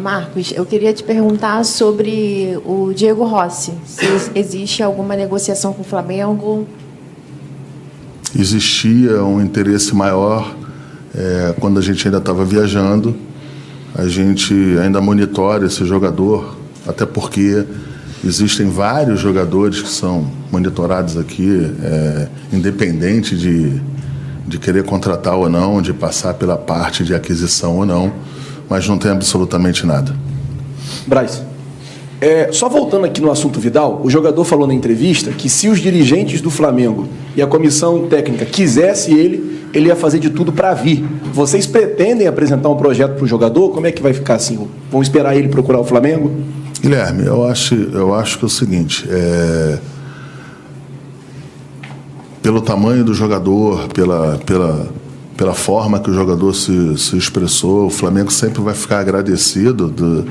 Marcos, eu queria te perguntar sobre o Diego Rossi. Se existe alguma negociação com o Flamengo? Existia um interesse maior quando a gente ainda estava viajando. A gente ainda monitora esse jogador, até porque existem vários jogadores que são monitorados aqui, independente de querer contratar ou não, de passar pela parte de aquisição ou não, mas não tem absolutamente nada. Braz, só voltando aqui no assunto Vidal, o jogador falou na entrevista que se os dirigentes do Flamengo e a comissão técnica quisesse ele ia fazer de tudo para vir. Vocês pretendem apresentar um projeto para o jogador? Como é que vai ficar assim? Vão esperar ele procurar o Flamengo? Guilherme, eu acho que é o seguinte, pelo tamanho do jogador, pela forma que o jogador se expressou, o Flamengo sempre vai ficar agradecido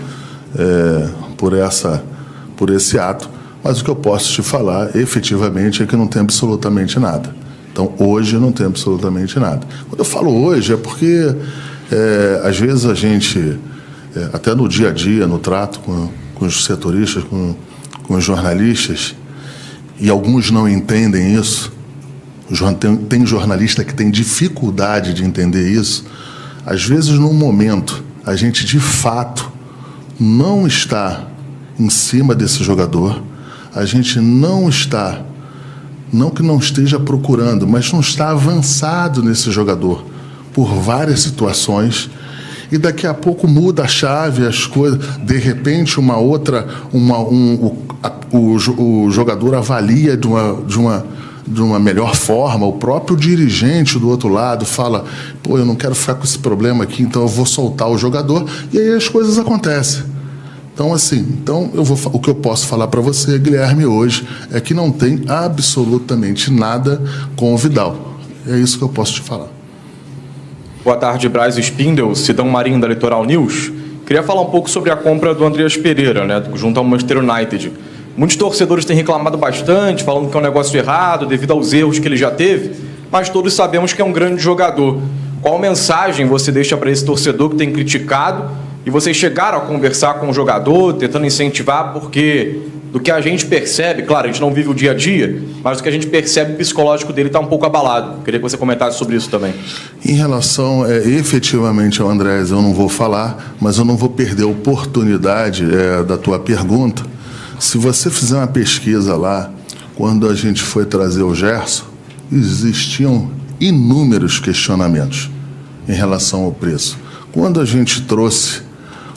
por esse ato. Mas o que eu posso te falar, efetivamente, é que não tem absolutamente nada. Então, hoje não tem absolutamente nada. Quando eu falo hoje, é porque, às vezes, a gente, até no dia a dia, no trato com os setoristas, com os jornalistas, e alguns não entendem isso, tem jornalista que tem dificuldade de entender isso. Às vezes, num momento, a gente, de fato, não está em cima desse jogador, a gente não está, não que não esteja procurando, mas não está avançado nesse jogador por várias situações, e daqui a pouco muda a chave, as coisas, de repente o jogador avalia de uma melhor forma, o próprio dirigente do outro lado fala, eu não quero ficar com esse problema aqui, então eu vou soltar o jogador, e aí as coisas acontecem. Então, o que eu posso falar para você, Guilherme, hoje, é que não tem absolutamente nada com o Vidal. É isso que eu posso te falar. Boa tarde, Braz Spindel, Sidão Marinho da Litoral News. Queria falar um pouco sobre a compra do Andreas Pereira, junto ao Manchester United. Muitos torcedores têm reclamado bastante, falando que é um negócio errado, devido aos erros que ele já teve, mas todos sabemos que é um grande jogador. Qual mensagem você deixa para esse torcedor que tem criticado? E vocês chegaram a conversar com o jogador, tentando incentivar, porque do que a gente percebe, claro, a gente não vive o dia a dia, mas do que a gente percebe, o psicológico dele está um pouco abalado. Queria que você comentasse sobre isso também. Em relação, efetivamente, ao Andrés, eu não vou falar, mas eu não vou perder a oportunidade da tua pergunta. Se você fizer uma pesquisa lá, quando a gente foi trazer o Gerson, existiam inúmeros questionamentos em relação ao preço. Quando a gente trouxe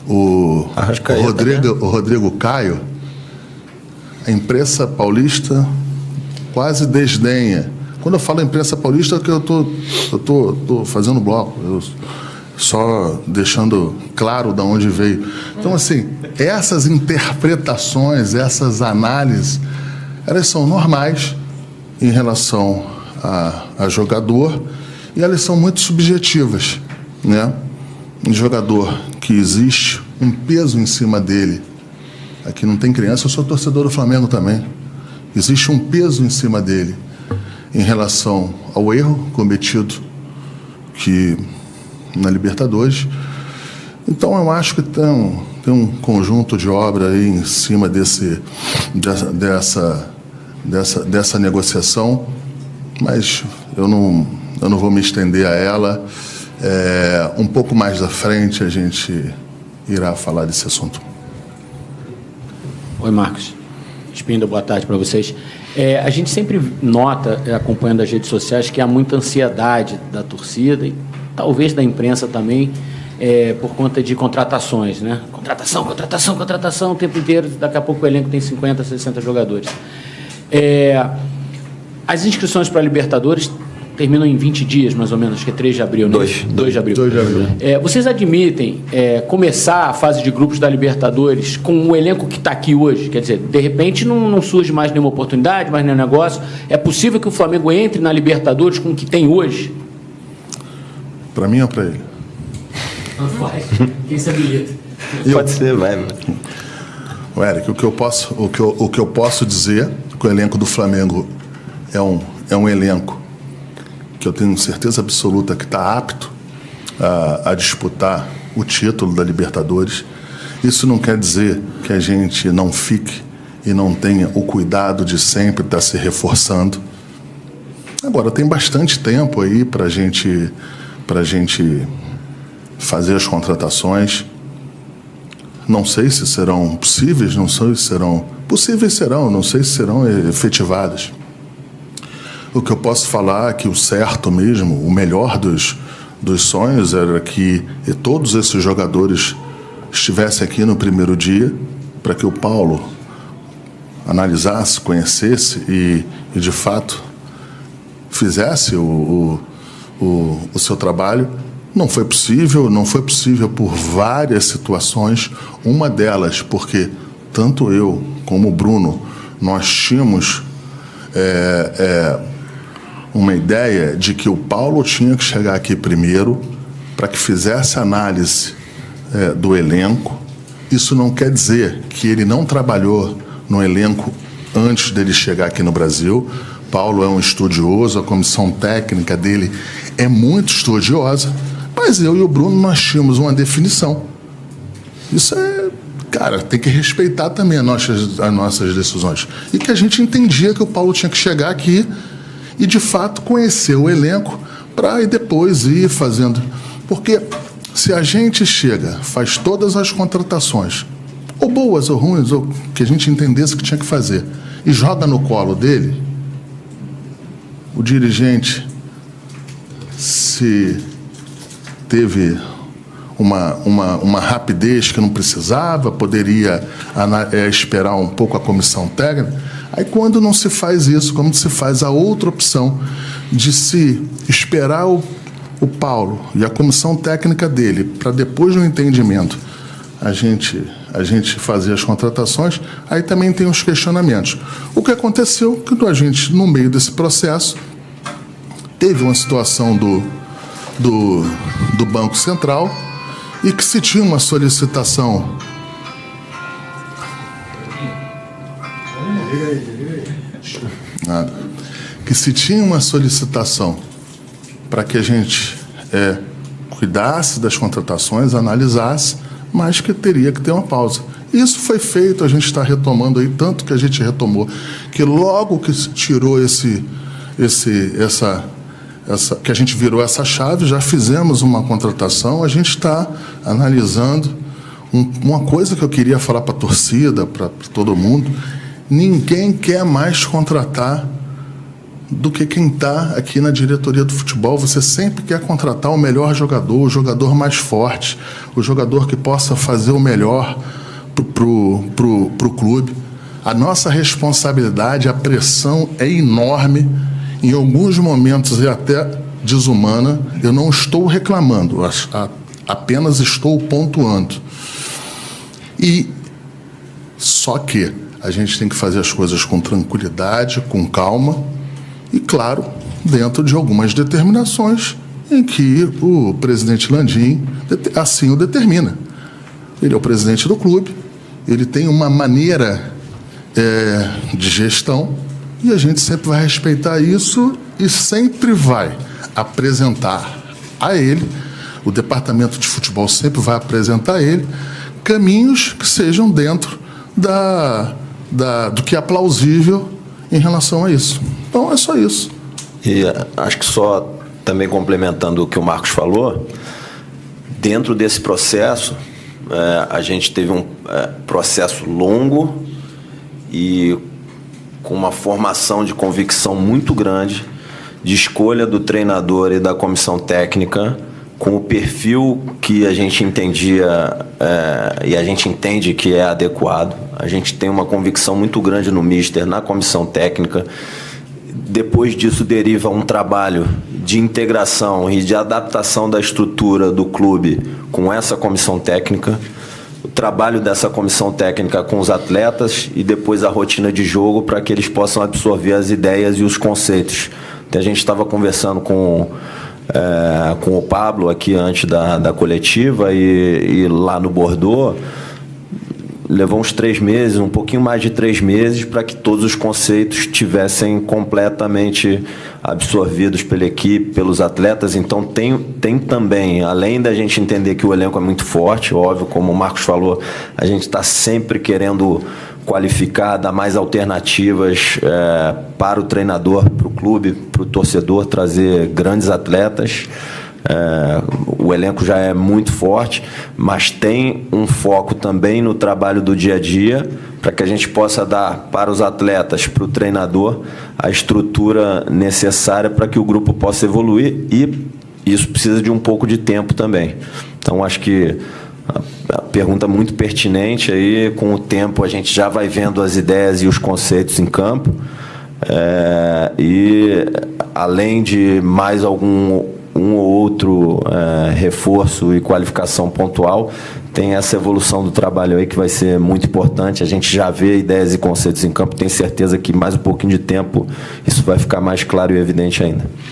o Rodrigo Caio, a imprensa paulista quase desdenha. Quando eu falo imprensa paulista, é que eu tô fazendo bloco, só deixando claro de onde veio. Então, essas interpretações, essas análises, elas são normais em relação a jogador e elas são muito subjetivas, né? Um jogador que existe um peso em cima dele. Aqui não tem criança, eu sou torcedor do Flamengo também. Existe um peso em cima dele em relação ao erro cometido na Libertadores. Então, eu acho que tem um conjunto de obra aí em cima dessa negociação, mas eu não vou me estender a ela. Um pouco mais à frente a gente irá falar desse assunto. Oi, Marcos. Spindel, boa tarde para vocês. A gente sempre nota, acompanhando as redes sociais, que há muita ansiedade da torcida e talvez da imprensa também, por conta de contratações, né? Contratação o tempo inteiro, daqui a pouco o elenco tem 50, 60 jogadores. As inscrições para a Libertadores terminam em 20 dias, mais ou menos, acho que é 3 de abril, né? 2 de abril. Vocês admitem começar a fase de grupos da Libertadores com o elenco que está aqui hoje? Quer dizer, de repente não surge mais nenhuma oportunidade, mais nenhum negócio. É possível que o Flamengo entre na Libertadores com o que tem hoje? Para mim ou para ele? Vai. Quem se habilita? Pode ser, vai. Eric, o que eu posso dizer que o elenco do Flamengo é um elenco que eu tenho certeza absoluta que está apto a disputar o título da Libertadores. Isso não quer dizer que a gente não fique e não tenha o cuidado de sempre estar se reforçando. Agora, tem bastante tempo aí para a gente fazer as contratações. Não sei se serão possíveis, não sei se serão... Possíveis serão, não sei se serão efetivadas. O que eu posso falar é que o certo mesmo, o melhor dos sonhos era que todos esses jogadores estivessem aqui no primeiro dia, para que o Paulo analisasse, conhecesse e de fato, fizesse o seu trabalho. Não foi possível por várias situações. Uma delas, porque tanto eu como o Bruno, nós tínhamos uma ideia de que o Paulo tinha que chegar aqui primeiro para que fizesse análise do elenco. Isso não quer dizer que ele não trabalhou no elenco antes dele chegar aqui no Brasil. Paulo é um estudioso, a comissão técnica dele é muito estudiosa, mas eu e o Bruno, nós tínhamos uma definição. Isso cara, tem que respeitar também as nossas decisões. E que a gente entendia que o Paulo tinha que chegar aqui e, de fato, conhecer o elenco para depois ir fazendo. Porque se a gente chega, faz todas as contratações, ou boas ou ruins, ou que a gente entendesse que tinha que fazer, e joga no colo dele, o dirigente, se teve uma rapidez que não precisava, poderia esperar um pouco a comissão técnica. Aí, quando não se faz isso, como se faz a outra opção de se esperar o Paulo e a comissão técnica dele, para depois do entendimento a gente fazer as contratações, aí também tem os questionamentos. O que aconteceu que a gente, no meio desse processo, teve uma situação do Banco Central, e que se tinha uma solicitação para que a gente cuidasse das contratações, analisasse, mas que teria que ter uma pausa. Isso foi feito, a gente está retomando aí, tanto que a gente retomou, que logo que se tirou que a gente virou essa chave, já fizemos uma contratação, a gente está analisando. Uma coisa que eu queria falar para a torcida, para todo mundo: ninguém quer mais contratar do que quem está aqui na diretoria do futebol. Você sempre quer contratar o melhor jogador, o jogador mais forte, o jogador que possa fazer o melhor pro clube. A nossa responsabilidade, a pressão é enorme. Em alguns momentos é até desumana. Eu não estou reclamando, apenas estou pontuando. E só que a gente tem que fazer as coisas com tranquilidade, com calma e, claro, dentro de algumas determinações em que o presidente Landim assim o determina. Ele é o presidente do clube, ele tem uma maneira de gestão, e a gente sempre vai respeitar isso e sempre vai apresentar a ele, o departamento de futebol sempre vai apresentar a ele caminhos que sejam dentro do que é plausível em relação a isso. Então, é só isso. E acho que só também complementando o que o Marcos falou, dentro desse processo, a gente teve um processo longo e com uma formação de convicção muito grande, de escolha do treinador e da comissão técnica, com o perfil que a gente entendia e a gente entende que é adequado. A gente tem uma convicção muito grande no míster, na comissão técnica. Depois disso deriva um trabalho de integração e de adaptação da estrutura do clube com essa comissão técnica, o trabalho dessa comissão técnica com os atletas e depois a rotina de jogo para que eles possam absorver as ideias e os conceitos. Então, a gente estava conversando com o Pablo aqui antes da coletiva e lá no Bordeaux, levou uns 3 meses, um pouquinho mais de 3 meses, para que todos os conceitos tivessem completamente absorvidos pela equipe, pelos atletas. Então tem também, além da gente entender que o elenco é muito forte, óbvio, como o Marcos falou, a gente está sempre querendo qualificar, dar mais alternativas para o treinador, para o clube, para o torcedor, trazer grandes atletas. O elenco já é muito forte, mas tem um foco também no trabalho do dia a dia, para que a gente possa dar para os atletas, para o treinador, a estrutura necessária para que o grupo possa evoluir, e isso precisa de um pouco de tempo também. Então, acho que a pergunta muito pertinente, aí com o tempo a gente já vai vendo as ideias e os conceitos em campo, e além de mais um ou outro reforço e qualificação pontual, tem essa evolução do trabalho aí que vai ser muito importante. A gente já vê ideias e conceitos em campo, tenho certeza que mais um pouquinho de tempo isso vai ficar mais claro e evidente ainda.